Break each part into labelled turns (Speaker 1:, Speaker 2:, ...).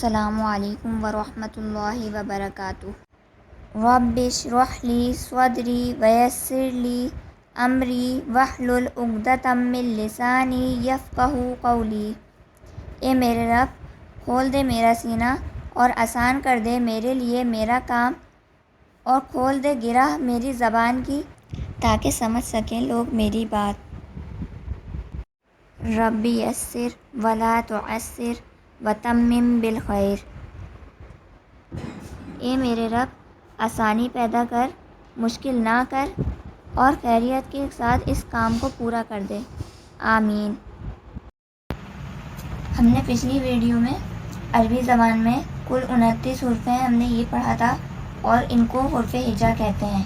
Speaker 1: السلام علیکم ورحمۃ اللہ وبرکاتہ۔ رب اشرح لی صدری ویسر لی امری واحلل عقدۃ من لسانی یفقہوا قولی۔ اے میرے رب، کھول دے میرا سینہ اور آسان کر دے میرے لیے میرا کام، اور کھول دے گرہ میری زبان کی تاکہ سمجھ سکیں لوگ میری بات۔ رب یسر ولا تعسر وتمم بالخیر۔ اے میرے رب، آسانی پیدا کر، مشکل نہ کر، اور خیریت کے ساتھ اس کام کو پورا کر دے، آمین۔ ہم نے پچھلی ویڈیو میں عربی زبان میں کل 29 حروفیں ہم نے یہ پڑھا تھا، اور ان کو حروف ہجا کہتے ہیں۔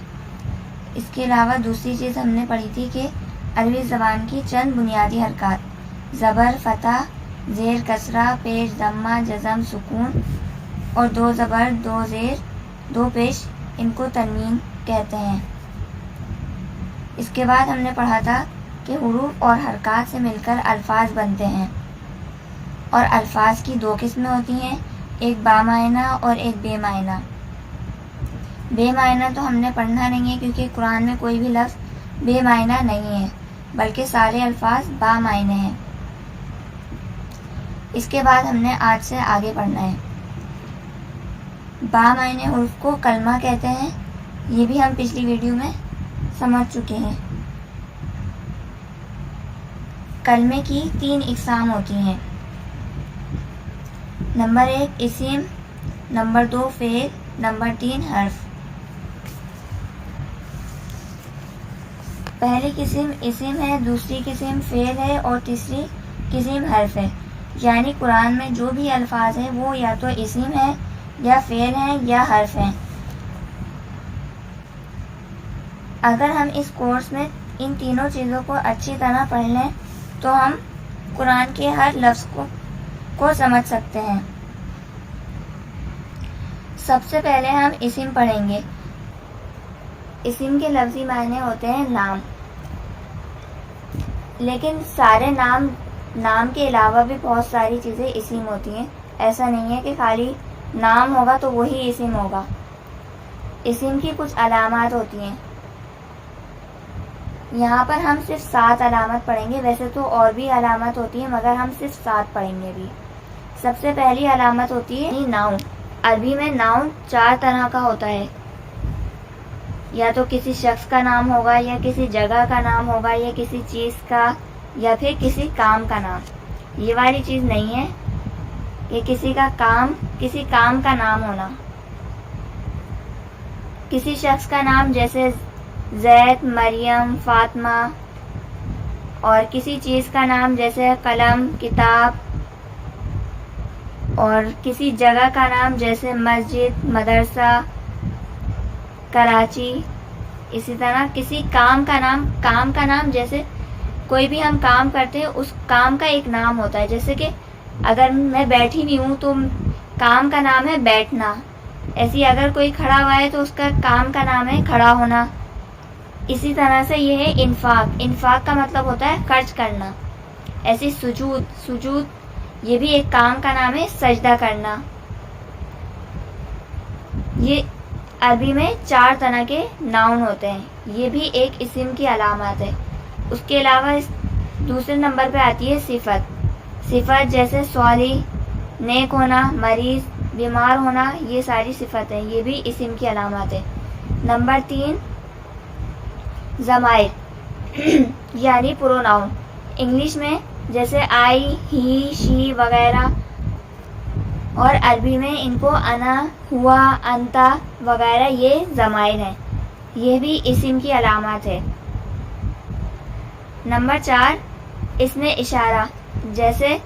Speaker 1: اس کے علاوہ دوسری چیز ہم نے پڑھی تھی کہ عربی زبان کی چند بنیادی حرکات: زبر، فتح، زیر کسرہ، پیش ضمہ، جزم، سکون، اور دو زبر، دو زیر، دو پیش، ان کو تنوین کہتے ہیں۔ اس کے بعد ہم نے پڑھا تھا کہ حروف اور حرکات سے مل کر الفاظ بنتے ہیں، اور الفاظ کی دو قسمیں ہوتی ہیں، ایک بامعنیٰ اور ایک بے معنیٰ۔ بے معنیٰ تو ہم نے پڑھنا نہیں ہے کیونکہ قرآن میں کوئی بھی لفظ بے معنیٰ نہیں ہے، بلکہ سارے الفاظ بامعنی ہیں۔ اس کے بعد ہم نے آج سے آگے پڑھنا ہے۔ بامعنی حروف کو کلمہ کہتے ہیں، یہ بھی ہم پچھلی ویڈیو میں سمجھ چکے ہیں۔ کلمے کی 3 اقسام ہوتی ہیں: نمبر 1 اسم، نمبر 2 فعل، نمبر 3 حرف۔ پہلی قسم اسم ہے، دوسری قسم فعل ہے، اور تیسری قسم حرف ہے۔ یعنی قرآن میں جو بھی الفاظ ہیں وہ یا تو اسم ہے، یا فعل ہیں، یا حرف ہیں۔ اگر ہم اس کورس میں ان تینوں چیزوں کو اچھی طرح پڑھ لیں تو ہم قرآن کے ہر لفظ کو سمجھ سکتے ہیں۔ سب سے پہلے ہم اسم پڑھیں گے۔ اسم کے لفظی معنی ہوتے ہیں نام، لیکن سارے نام کے علاوہ بھی بہت ساری چیزیں اسم ہوتی ہیں۔ ایسا نہیں ہے کہ خالی نام ہوگا تو وہی اسم ہوگا۔ اسم کی کچھ علامات ہوتی ہیں، یہاں پر ہم صرف 7 علامت پڑھیں گے، ویسے تو اور بھی علامت ہوتی ہیں مگر ہم صرف 7 پڑھیں گے بھی۔ سب سے پہلی علامت ہوتی ہے ناؤن۔ عربی میں ناؤن 4 طرح کا ہوتا ہے، یا تو کسی شخص کا نام ہوگا، یا کسی جگہ کا نام ہوگا، یا کسی چیز کا، یا پھر کسی کام کا نام۔ یہ والی چیز نہیں ہے کہ کسی کام کا نام ہونا۔ کسی شخص کا نام جیسے زید، مریم، فاطمہ، اور کسی چیز کا نام جیسے قلم، کتاب، اور کسی جگہ کا نام جیسے مسجد، مدرسہ، کراچی۔ اسی طرح کسی کام کا نام جیسے کوئی بھی ہم کام کرتے ہیں اس کام کا ایک نام ہوتا ہے، جیسے کہ اگر میں بیٹھی بھی ہوں تو کام کا نام ہے بیٹھنا۔ ایسی اگر کوئی کھڑا ہوا ہے تو اس کا کام کا نام ہے کھڑا ہونا۔ اسی طرح سے یہ ہے انفاق کا مطلب ہوتا ہے خرچ کرنا۔ ایسی سجود یہ بھی ایک کام کا نام ہے سجدہ کرنا۔ یہ عربی میں 4 طرح کے ناؤن ہوتے ہیں، یہ بھی ایک اسم کی علامات ہے۔ اس کے علاوہ دوسرے نمبر پہ آتی ہے صفت جیسے صالح، نیک ہونا، مریض، بیمار ہونا، یہ ساری صفت ہیں، یہ بھی اسم کی علامات ہے۔ نمبر 3 ضمائر یعنی پروناؤن۔ انگلش میں جیسے آئی، ہی، شی وغیرہ، اور عربی میں ان کو انا، ہوا، انتا وغیرہ یہ ضمائر ہیں، یہ بھی اسم کی علامات ہے۔ نمبر 4 اسم اشارہ، جیسے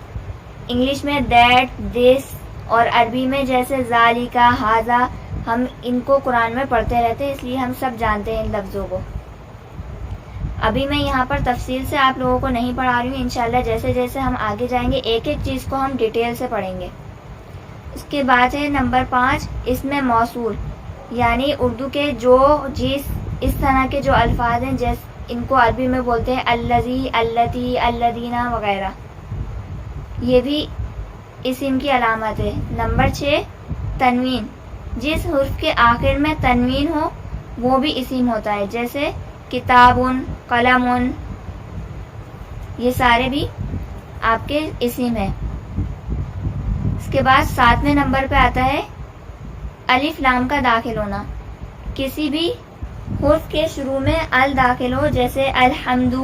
Speaker 1: انگلش میں دیٹ، دس، اور عربی میں جیسے ذالکا، ھذا۔ ہم ان کو قرآن میں پڑھتے رہتے ہیں، اس لیے ہم سب جانتے ہیں ان لفظوں کو۔ ابھی میں یہاں پر تفصیل سے آپ لوگوں کو نہیں پڑھا رہی ہوں، انشاءاللہ جیسے جیسے ہم آگے جائیں گے ایک ایک چیز کو ہم ڈیٹیل سے پڑھیں گے۔ اس کے بعد ہے نمبر 5 اسم موصول، یعنی اردو کے اس طرح کے جو الفاظ ہیں ان کو عربی میں بولتے ہیں الذی، اللتی، الذین وغیرہ، یہ بھی اسم کی علامت ہے۔ نمبر 6 تنوین، جس حرف کے آخر میں تنوین ہو وہ بھی اسم ہوتا ہے، جیسے کتابن، قلمن، یہ سارے بھی آپ کے اسم ہیں۔ اس کے بعد 7ویں نمبر پہ آتا ہے الف لام کا داخل ہونا۔ کسی بھی حرف کے شروع میں ال داخل ہو، جیسے الحمد،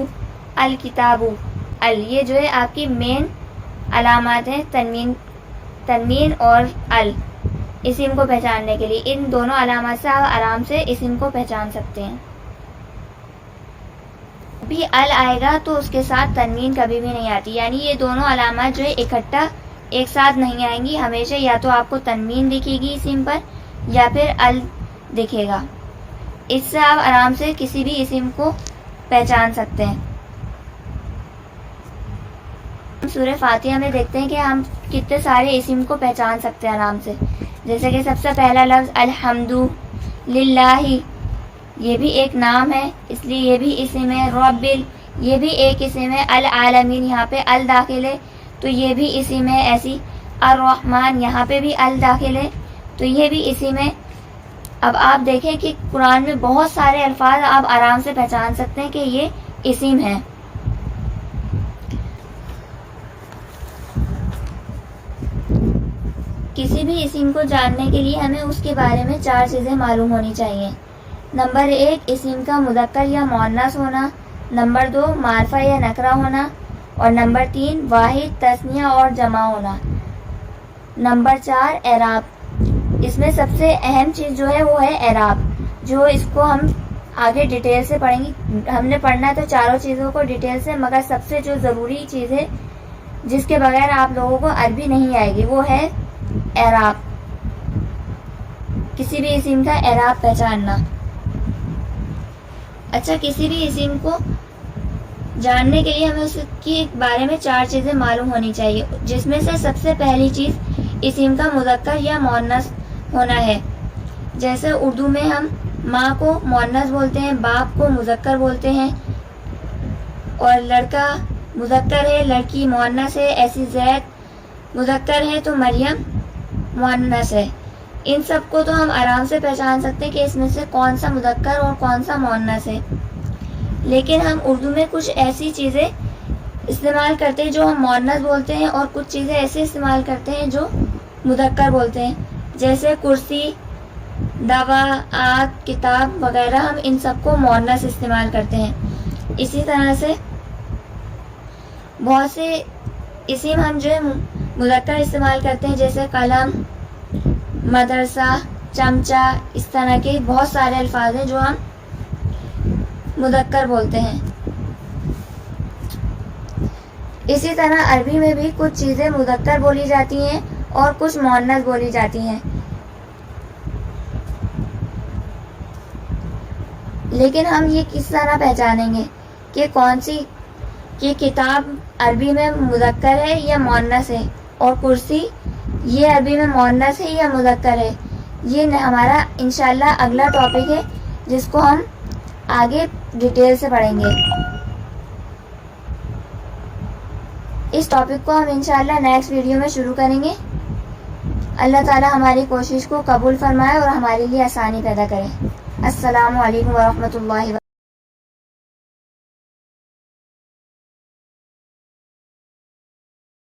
Speaker 1: الکتاب، یہ جو ہے آپ کی مین علامات ہیں، تنوین اور ال اسم کو پہچاننے کے لیے۔ ان دونوں علامات سے آپ آرام سے اسم کو پہچان سکتے ہیں۔ بھی ال آئے گا تو اس کے ساتھ تنوین کبھی بھی نہیں آتی، یعنی یہ دونوں علامات جو ہے اکٹھا ایک ساتھ نہیں آئیں گی، ہمیشہ یا تو آپ کو تنوین دکھے گی اسم پر یا پھر ال دکھے گا۔ اس سے آپ آرام سے کسی بھی اسم کو پہچان سکتے ہیں۔ سورہ فاتحہ میں دیکھتے ہیں کہ ہم کتنے سارے اسم کو پہچان سکتے ہیں آرام سے، جیسے کہ سب سے پہلا لفظ الحمد للہ، یہ بھی ایک نام ہے اس لیے یہ بھی اسم ہے۔ رب، یہ بھی ایک اسم ہے۔ العالمین، یہاں پہ ال داخل ہے تو یہ بھی اسم ہے۔ ایسی الرحمن، یہاں پہ بھی ال داخل ہے تو یہ بھی اسم ہے۔ اب آپ دیکھیں کہ قرآن میں بہت سارے الفاظ آپ آرام سے پہچان سکتے ہیں کہ یہ اسم ہیں۔ کسی بھی اسم کو جاننے کے لیے ہمیں اس کے بارے میں 4 چیزیں معلوم ہونی چاہیے۔ نمبر 1 اسم کا مذکر یا مؤنث ہونا، نمبر 2 معرفہ یا نکرہ ہونا، اور نمبر 3 واحد، تثنیہ اور جمع ہونا۔ نمبر 4 اعراب، اس میں سب سے اہم چیز جو ہے وہ ہے اعراب، جو اس کو ہم آگے ڈیٹیل سے پڑھیں گے۔ ہم نے پڑھنا ہے تو چاروں چیزوں کو ڈیٹیل سے، مگر سب سے جو ضروری چیز ہے جس کے بغیر آپ لوگوں کو عربی نہیں آئے گی وہ ہے اعراب، کسی بھی اسم کا اعراب پہچاننا۔ اچھا، کسی بھی اسم کو جاننے کے لیے ہمیں اس کے بارے میں 4 چیزیں معلوم ہونی چاہیے، جس میں سے سب سے پہلی چیز اسم کا مذکر یا مؤنث ہونا ہے۔ جیسے اردو میں ہم ماں کو مؤنث بولتے ہیں، باپ کو مذکر بولتے ہیں، اور لڑکا مذکر ہے، لڑکی مؤنث ہے، ایسی زید مذکر ہے تو مریم مؤنث ہے۔ ان سب کو تو ہم آرام سے پہچان سکتے ہیں کہ اس میں سے کون سا مذکر اور کون سا مؤنث ہے۔ لیکن ہم اردو میں کچھ ایسی چیزیں استعمال کرتے ہیں جو ہم مؤنث بولتے ہیں، اور کچھ چیزیں ایسے استعمال کرتے ہیں جو مذکر بولتے ہیں، جیسے کرسی، دوا، آگ، کتاب وغیرہ، ہم ان سب کو مؤنث استعمال کرتے ہیں۔ اسی طرح سے بہت سے اسم ہم جو ہے مذکر استعمال کرتے ہیں، جیسے قلم، مدرسہ، چمچہ، اس طرح کے بہت سارے الفاظ ہیں جو ہم مذکر بولتے ہیں۔ اسی طرح عربی میں بھی کچھ چیزیں مذکر بولی جاتی ہیں اور کچھ مؤنث بولی جاتی ہیں، لیکن ہم یہ کس طرح پہچانیں گے کہ کون سی کہ کتاب عربی میں مذکر ہے یا مؤنث ہے، اور کرسی یہ عربی میں مؤنث ہے یا مذکر ہے؟ یہ ہمارا انشاءاللہ اگلا ٹاپک ہے جس کو ہم آگے ڈیٹیل سے پڑھیں گے۔ اس ٹاپک کو ہم انشاءاللہ نیکسٹ ویڈیو میں شروع کریں گے۔ اللہ تعالی ہماری کوشش کو قبول فرمائے اور ہمارے لیے آسانی پیدا کرے۔ السلام علیکم ورحمۃ اللہ وبرکاتہ۔